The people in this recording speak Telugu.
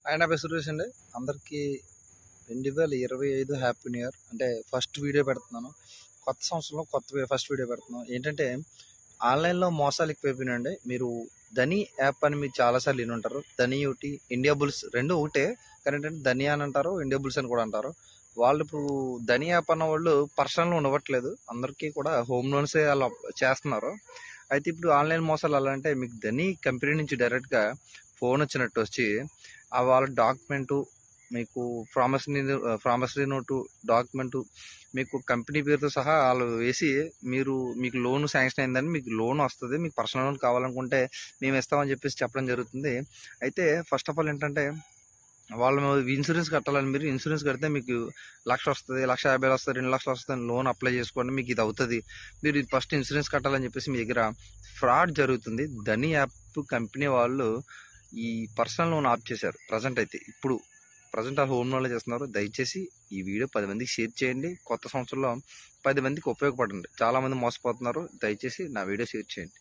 ఆయన నా పేరు సురేష్ అండి. అందరికీ 2025 హ్యాపీ న్యూ ఇయర్. అంటే ఫస్ట్ వీడియో పెడుతున్నాను. కొత్త సంవత్సరంలో ఫస్ట్ వీడియో పెడుతున్నాను. ఏంటంటే ఆన్లైన్లో మోసాలు ఎక్కువైపోయినాయండి. మీరు ధని యాప్ అని మీరు చాలాసార్లు విని ఉంటారు. ధని ఒకటి, ఇండియా బుల్స్ రెండు ఒకటే. కానీ ఏంటంటే ధని అని అంటారు, ఇండియా బుల్స్ అని కూడా అంటారు. వాళ్ళు ఇప్పుడు ధని యాప్ అన్న వాళ్ళు పర్సనల్ లోన్ ఇవ్వట్లేదు, అందరికీ కూడా హోమ్ లోన్సే అలా చేస్తున్నారు. అయితే ఇప్పుడు ఆన్లైన్ మోసాలు ఎలా అంటే, మీకు ధని కంపెనీ నుంచి డైరెక్ట్గా ఫోన్ వచ్చినట్టు వచ్చి వాళ్ళ డాక్యుమెంటు, మీకు ప్రామిసరీ నోటు, డాక్యుమెంటు, మీకు కంపెనీ పేరుతో సహా వాళ్ళు వేసి మీకు లోన్ శాంక్షన్ అయిందని, మీకు లోన్ వస్తుంది, మీకు పర్సనల్ లోన్ కావాలనుకుంటే మేము ఇస్తామని చెప్పేసి చెప్పడం జరుగుతుంది. అయితే ఫస్ట్ ఆఫ్ ఆల్ ఏంటంటే, వాళ్ళు ఇన్సూరెన్స్ కట్టాలని, మీరు ఇన్సూరెన్స్ కడితే మీకు 1,00,000 వస్తుంది, 1,50,000 వస్తుంది, 2,00,000 వస్తుంది, లోన్ అప్లై చేసుకోండి, మీకు ఇది అవుతుంది, మీరు ఇది ఫస్ట్ ఇన్సూరెన్స్ కట్టాలని చెప్పేసి మీ దగ్గర ఫ్రాడ్ జరుగుతుంది. ధని యాప్ కంపెనీ వాళ్ళు ఈ పర్సనల్ లోన్ ఆఫ్ చేశారు. ప్రజెంట్ ఆ హోమ్ లోన్లో చేస్తున్నారు. దయచేసి ఈ వీడియో 10 మందికి షేర్ చేయండి. కొత్త సంవత్సరంలో 10 మందికి ఉపయోగపడండి. చాలామంది మోసపోతున్నారు. దయచేసి నా వీడియో షేర్ చేయండి.